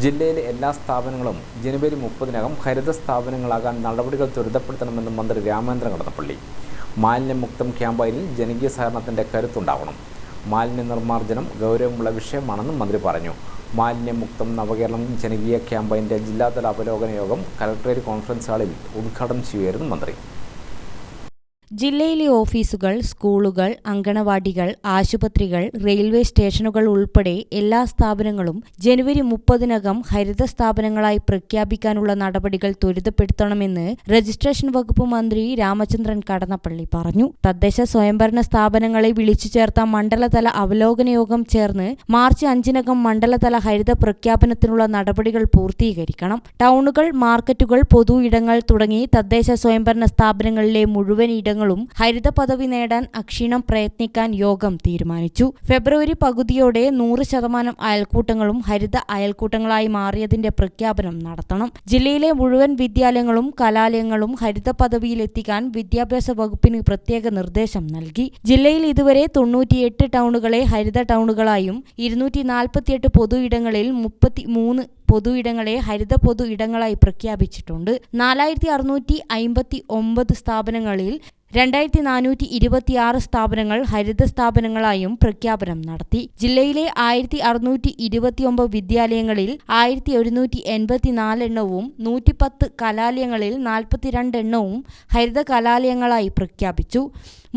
ജില്ലയിലെ എല്ലാ സ്ഥാപനങ്ങളും ജനുവരി 30-നകം ഹരിത സ്ഥാപനങ്ങളാകാൻ നടപടികൾ ത്വരിതപ്പെടുത്തണമെന്ന് മന്ത്രി രാമചന്ദ്രൻ കടന്നപ്പള്ളി. മാലിന്യമുക്തം ക്യാമ്പയിനിൽ ജനകീയ സഹകരണത്തിന്റെ കരുത്തുണ്ടാവണം. മാലിന്യ നിർമ്മാർജ്ജനം ഗൗരവമുള്ള വിഷയമാണെന്നും മന്ത്രി പറഞ്ഞു. മാലിന്യമുക്തം നവകേരളം ജനകീയ ക്യാമ്പയിന്റെ ജില്ലാതല അവലോകന യോഗം കലക്ടറേറ്റ് കോൺഫറൻസ് ഹാളിൽ ഉദ്ഘാടനം ചെയ്യുകയായിരുന്നു മന്ത്രി. ജില്ലയിലെ ഓഫീസുകൾ, സ്കൂളുകൾ, അങ്കണവാടികൾ, ആശുപത്രികൾ, റെയിൽവേ സ്റ്റേഷനുകൾ ഉൾപ്പെടെ എല്ലാ സ്ഥാപനങ്ങളും ജനുവരി 30-നകം ഹരിത സ്ഥാപനങ്ങളായി പ്രഖ്യാപിക്കാനുള്ള നടപടികൾ ത്വരിതപ്പെടുത്തണമെന്ന് രജിസ്ട്രേഷൻ വകുപ്പ് മന്ത്രി രാമചന്ദ്രൻ കടന്നപ്പള്ളി പറഞ്ഞു. തദ്ദേശ സ്വയംഭരണ സ്ഥാപനങ്ങളെ വിളിച്ചു ചേർത്ത മണ്ഡലതല അവലോകന യോഗം ചേർന്ന് മാർച്ച് 5-നകം മണ്ഡലതല ഹരിത പ്രഖ്യാപനത്തിനുള്ള നടപടികൾ പൂർത്തീകരിക്കണം. ടൗണുകൾ, മാർക്കറ്റുകൾ, പൊതു ഇടങ്ങൾ തുടങ്ങി തദ്ദേശ സ്വയംഭരണ സ്ഥാപനങ്ങളിലെ മുഴുവൻ ഇടങ്ങൾ ഹരിത പദവി നേടാൻ അക്ഷീണം പ്രയത്നിക്കാൻ യോഗം തീരുമാനിച്ചു. ഫെബ്രുവരി പകുതിയോടെ 100% അയൽക്കൂട്ടങ്ങളും ഹരിത അയൽക്കൂട്ടങ്ങളായി മാറിയതിന്റെ പ്രഖ്യാപനം നടത്തണം. ജില്ലയിലെ മുഴുവൻ വിദ്യാലയങ്ങളും കലാലയങ്ങളും ഹരിത പദവിയിലെത്തിക്കാൻ വിദ്യാഭ്യാസ വകുപ്പിന് പ്രത്യേക നിർദ്ദേശം നൽകി. ജില്ലയിൽ ഇതുവരെ 98 ടൗണുകളെ ഹരിത ടൗണുകളായും 248 പൊതു ഇടങ്ങളിൽ 33 പൊതു ഇടങ്ങളെ ഹരിത പൊതു ഇടങ്ങളായി പ്രഖ്യാപിച്ചിട്ടുണ്ട്. 4659 സ്ഥാപനങ്ങളിൽ 2426 സ്ഥാപനങ്ങൾ ഹരിത സ്ഥാപനങ്ങളായും പ്രഖ്യാപനം നടത്തി. ജില്ലയിലെ 1629 വിദ്യാലയങ്ങളിൽ 1184 എണ്ണവും 110 കലാലയങ്ങളിൽ 42 എണ്ണവും ഹരിത കലാലയങ്ങളായി പ്രഖ്യാപിച്ചു.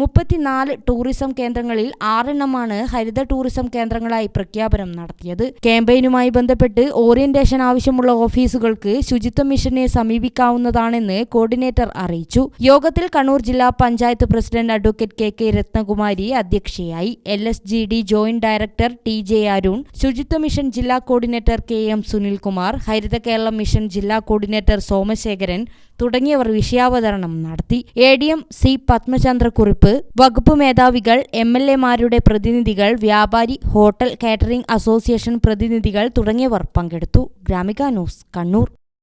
34 ടൂറിസം കേന്ദ്രങ്ങളിൽ 6 എണ്ണമാണ് ഹരിത ടൂറിസം കേന്ദ്രങ്ങളായി പ്രഖ്യാപനം നടത്തിയത്. ക്യാമ്പയിനുമായി ബന്ധപ്പെട്ട് ഓറിയന്റേഷൻ ആവശ്യമുള്ള ഓഫീസുകൾക്ക് ശുചിത്വ മിഷനെ സമീപിക്കാവുന്നതാണെന്ന് കോർഡിനേറ്റർ അറിയിച്ചു. യോഗത്തിൽ കണ്ണൂർ ജില്ലാ പഞ്ചായത്ത് പ്രസിഡന്റ് അഡ്വക്കേറ്റ് കെ രത്നകുമാരി അധ്യക്ഷയായി. LSGD joint director TJ Arun, ശുചിത്വ മിഷൻ ജില്ലാ coordinator KM Sunilkumar, Haritha Keralam mission ജില്ലാ കോർഡിനേറ്റർ സോമശേഖരൻ തുടങ്ങിയവർ വിഷയാവതരണം നടത്തി. ADM C പത്മചന്ദ്രക്കുറിപ്പ്, വകുപ്പ് മേധാവികൾ, MLA-മാരുടെ പ്രതിനിധികൾ, വ്യാപാരി, ഹോട്ടൽ, കാറ്ററിംഗ് അസോസിയേഷൻ പ്രതിനിധികൾ തുടങ്ങിയവർ പങ്കെടുത്തു. ഗ്രാമിക ന്യൂസ്, കണ്ണൂർ.